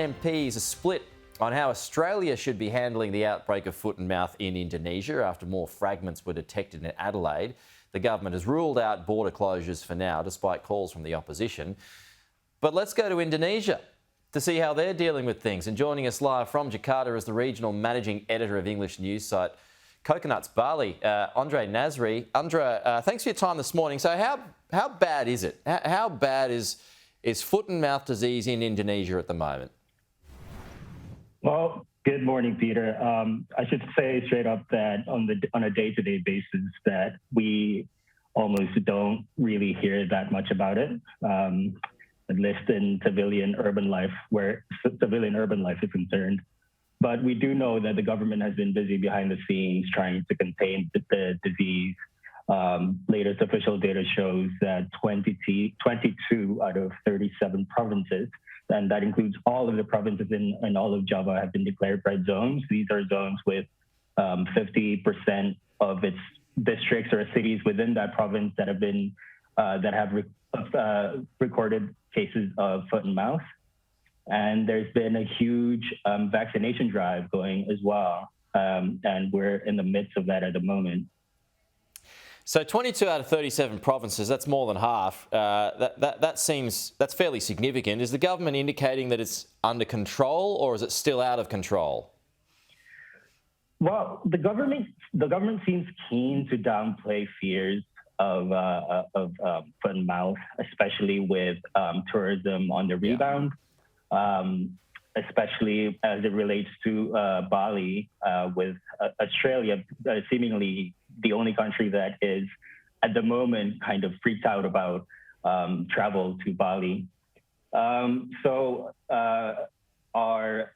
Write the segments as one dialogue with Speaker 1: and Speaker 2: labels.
Speaker 1: MPs are split on how Australia should be handling the outbreak of foot and mouth in Indonesia after more fragments were detected in Adelaide. The government has ruled out border closures for now, despite calls from the opposition. But let's go to Indonesia to see how they're dealing with things. And joining us live from Jakarta is the regional managing editor of English news site Coconuts Bali, Andra Nasrie. Andra, thanks for your time this morning. So how bad is it? How bad is foot and mouth disease in Indonesia at the moment?
Speaker 2: Well, good morning, Peter. I should say straight up that on a day-to-day basis that we almost don't really hear that much about it, at least in civilian urban life, where civilian urban life is concerned. But we do know that the government has been busy behind the scenes trying to contain the disease. Latest official data shows that 22 out of 37 provinces, and that includes all of the provinces in all of Java, have been declared red zones. These are zones with 50% of its districts or cities within that province that have recorded cases of foot and mouth. And there's been a huge vaccination drive going as well, and we're in the midst of that at the moment.
Speaker 1: So 22 out of 37 provinces, that's more than half. That's fairly significant. Is the government indicating that it's under control, or is it still out of control?
Speaker 2: Well, the government seems keen to downplay fears of foot and mouth, especially with tourism on the rebound, especially as it relates to Bali, with Australia seemingly the only country that is at the moment kind of freaked out about travel to Bali. So our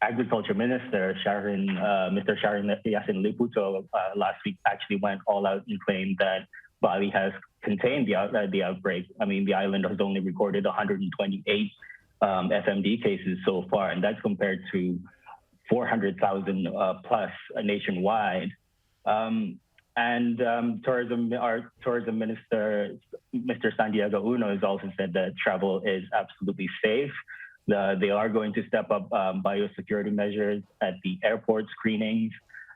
Speaker 2: agriculture minister, Mr. Sharon Yassin Liputo, last week actually went all out and claimed that Bali has contained the outbreak. I mean, the island has only recorded 128 FMD cases so far, and that's compared to 400,000 plus nationwide. Our tourism minister, Mr. Sandiaga Uno, has also said that travel is absolutely safe. They are going to step up biosecurity measures at the airport screenings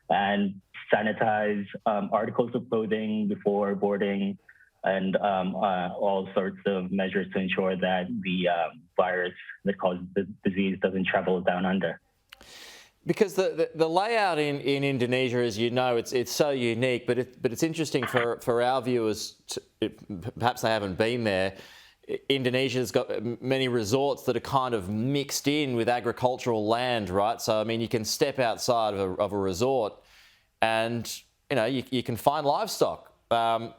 Speaker 2: and sanitize articles of clothing before boarding, and all sorts of measures to ensure that the virus that causes the disease doesn't travel down under.
Speaker 1: Because the layout in Indonesia, as you know, it's so unique, but it's interesting for our viewers, perhaps they haven't been there. Indonesia's got many resorts that are kind of mixed in with agricultural land, right? So, I mean, you can step outside of a resort and, you know, you can find livestock and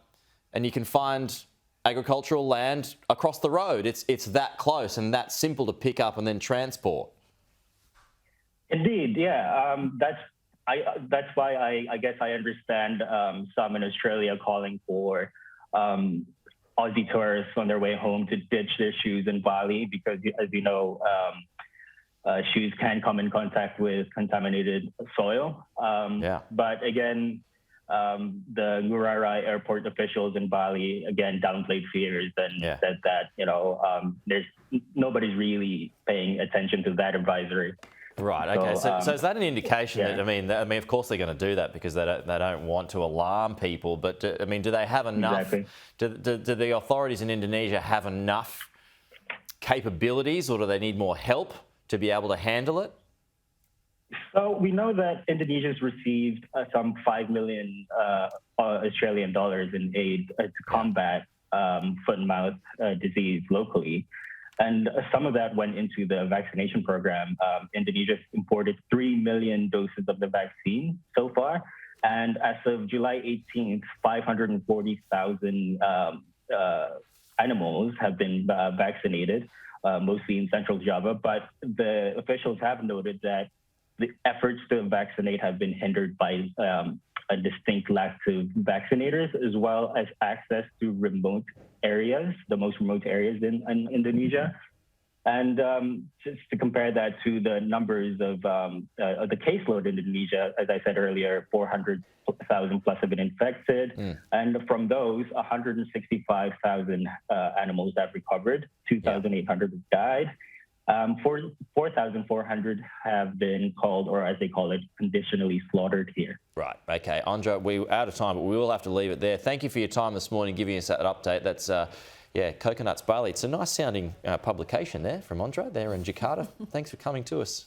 Speaker 1: you can find agricultural land across the road. It's that close and that simple to pick up and then transport.
Speaker 2: Indeed, yeah. That's why I guess I understand some in Australia calling for Aussie tourists on their way home to ditch their shoes in Bali, because, as you know, shoes can come in contact with contaminated soil. But again, the Ngurah Rai airport officials in Bali again downplayed fears and said that nobody's really paying attention to that advisory.
Speaker 1: Right. Okay. So is that an indication that I mean, of course they're going to do that because they don't want to alarm people. But do they have enough?
Speaker 2: Exactly.
Speaker 1: Do the authorities in Indonesia have enough capabilities, or do they need more help to be able to handle it?
Speaker 2: So we know that Indonesia's received some 5 million Australian dollars in aid to combat foot and mouth disease locally. And some of that went into the vaccination program. Indonesia imported 3 million doses of the vaccine so far. And as of July 18th, 540,000 animals have been vaccinated, mostly in central Java. But the officials have noted that the efforts to vaccinate have been hindered by a distinct lack of vaccinators, as well as access to remote areas, the most remote areas in Indonesia. And just to compare that to the numbers of the caseload in Indonesia, as I said earlier, 400,000 plus have been infected. And from those, 165,000 animals have recovered, 2,800 have died. 4,400 have been called, or as they call it, conditionally slaughtered here.
Speaker 1: Right. Okay, Andra, we're out of time, but we will have to leave it there. Thank you for your time this morning, giving us that update. That's Coconuts Bali. It's a nice sounding publication there from Andra there in Jakarta. Thanks for coming to us.